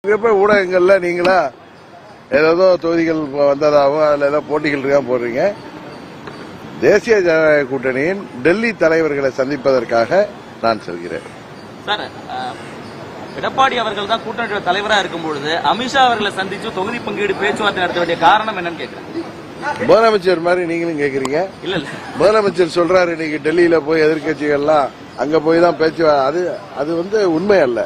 ஊடகங்கள்ல நீங்களா ஏதோ தொகுதிகள் வந்ததாகவும் அதுல ஏதோ போட்டிகள் இருக்கா போடுறீங்க. தேசிய ஜனநாயக கூட்டணியின் டெல்லி தலைவர்களை சந்திப்பதற்காக நான் செல்கிறேன். சார், எடப்பாடி அவர்கள் தான் கூட்டணி தலைவராக இருக்கும் பொழுது அமித்ஷா அவர்களை சந்திச்சு தொகுதி பங்கீடு பேச்சுவார்த்தை நடத்த வேண்டிய காரணம் என்னன்னு கேட்கிறேன். முதலமைச்சர் மாதிரி நீங்களும் கேக்குறீங்க. இல்ல இல்ல, முதலமைச்சர் சொல்றாரு இன்னைக்கு டெல்லியில போய் எதிர்கட்சிகள்லாம் அங்க போய் தான் பேச்சு. அது உண்மை அல்ல.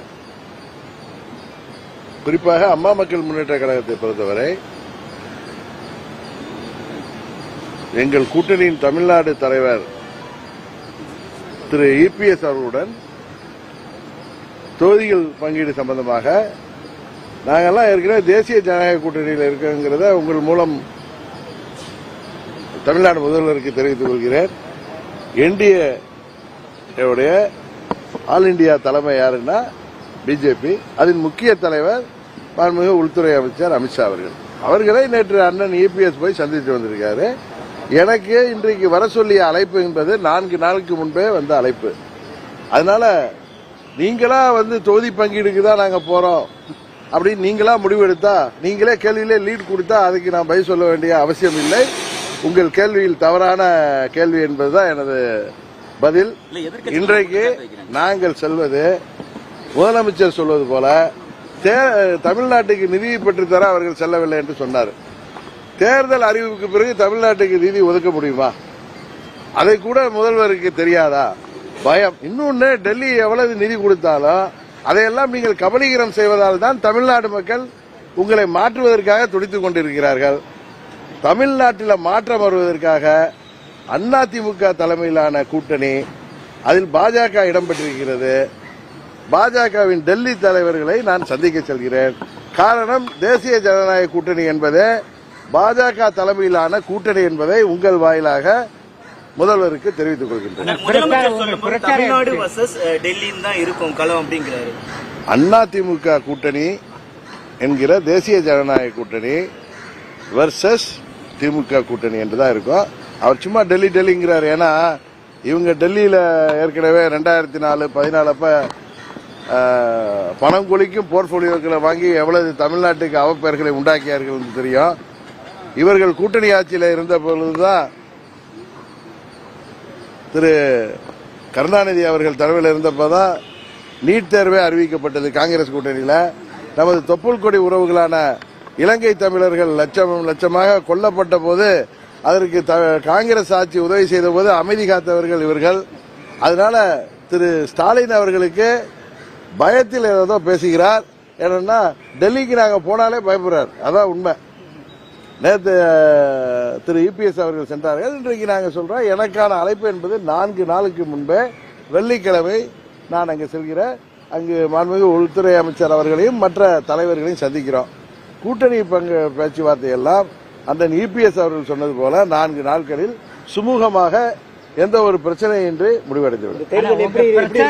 குறிப்பாக அம்மா மக்கள் முன்னேற்ற கழகத்தை பொறுத்தவரை எங்கள் கூட்டணியின் தமிழ்நாடு தலைவர் திரு இபிஎஸ் அவர்களுடன் தொகுதிகள் பங்கீடு சம்பந்தமாக நாங்கெல்லாம் ஏற்கனவே தேசிய ஜனநாயக கூட்டணியில் இருக்கிறத உங்கள் மூலம் தமிழ்நாடு முதல்வருக்கு தெரிவித்துக் கொள்கிறேன். என்டிஏ ஆல் இண்டியா தலைமை யாருன்னா பிஜேபி. அதன் முக்கிய தலைவர் மாண்புமிகு உள்துறை அமைச்சர் அமித்ஷா அவர்களை நேற்று அண்ணன் இபிஎஸ் போய் சந்தித்து வந்திருக்காரு. எனக்கு இன்றைக்கு வர சொல்லிய அழைப்பு என்பது 4 நாளுக்கு முன்பே வந்த அழைப்பு. அதனால நீங்களா தொகுதி பங்கீடுக்கு தான் நாங்க போறோம் அப்படின்னு நீங்களா முடிவெடுத்தா, நீங்களே கேள்வியிலே லீட் கொடுத்தா அதுக்கு நான் பதில் சொல்ல வேண்டிய அவசியம் இல்லை. உங்கள் கேள்வியில் தவறான கேள்வி என்பதுதான் எனது பதில். இன்றைக்கு நாங்கள் செல்வது முதலமைச்சர் சொல்வது போல தமிழ்நாட்டுக்கு நிதி பெற்றுத்தர அவர்கள் செல்லவில்லை என்று சொன்னார். தேர்தல் அறிவிப்புக்கு பிறகு தமிழ்நாட்டுக்கு நிதி ஒதுக்க முடியுமா? அதை கூட முதல்வருக்கு தெரியாதா? பயம். இன்னொன்னு, டெல்லி எவ்வளவு நிதி கொடுத்தாலும் அதையெல்லாம் நீங்கள் கபலீகரம் செய்வதால் தான் தமிழ்நாடு மக்கள் உங்களை மாற்றுவதற்காக துடித்துக் கொண்டிருக்கிறார்கள். தமிழ்நாட்டில் மாற்றம் வருவதற்காக அதிமுக தலைமையிலான கூட்டணி, அதில் பாஜக இடம்பெற்றிருக்கிறது. பாஜகவின் டெல்லி தலைவர்களை நான் சந்திக்க செல்கிறேன். காரணம், தேசிய ஜனநாயக கூட்டணி என்பதே பாஜக தலைமையிலான கூட்டணி என்பதை உங்கள் வாயிலாக முதல்வருக்கு தெரிவித்துக் கொள்கின்றனர். அதிமுக கூட்டணி என்கிற தேசிய ஜனநாயக கூட்டணி வர்சஸ் திமுக கூட்டணி என்றுதான் இருக்கும். அவர் சும்மா டெல்லிங்கிறார். ஏன்னா இவங்க டெல்லியில ஏற்கனவே 2014-15 அப்ப பணம் கொளிக்கும் போர்ட்போலியோக்களை வாங்கி எவ்வளவு தமிழ்நாட்டுக்கு அவப்பெயர்களை உண்டாக்கியார்கள் என்று தெரியும். இவர்கள் கூட்டணி ஆட்சியில் இருந்த பொழுதுதான் திரு கருணாநிதி அவர்கள் தலைமையில் இருந்தப்பதான் நீட் தேர்வே அறிவிக்கப்பட்டது. காங்கிரஸ் கூட்டணியில நமது தொப்புள் கொடி உறவுகளான இலங்கை தமிழர்கள் லட்சமாக கொல்லப்பட்ட போது அதற்கு காங்கிரஸ் ஆட்சி உதவி செய்த போது அமைதி காத்தவர்கள் இவர்கள். அதனால திரு ஸ்டாலின் அவர்களுக்கு பயத்தில் ஏதோ பேசுகிறார். ஏன்னா டெல்லிக்கு நாங்க போனாலே பயப்படுறார். அதான் உண்மை. நேற்று திரு இபிஎஸ் அவர்கள் சென்றார்கள். இன்றைக்கு நாங்கள் சொல்றோம், எனக்கான அழைப்பு என்பது 4 நாளுக்கு முன்பே வெள்ளிக்கிழமை நான் அங்கு செல்கிறேன். அங்கு மாண்புமிகு உள்துறை அமைச்சர் அவர்களையும் மற்ற தலைவர்களையும் சந்திக்கிறோம். கூட்டணி பேச்சுவார்த்தை எல்லாம் அந்த இபிஎஸ் அவர்கள் சொன்னது போல 4 நாட்களில் சுமூகமாக எந்த ஒரு பிரச்சனையின்றி முடிவடைந்துவிடும்.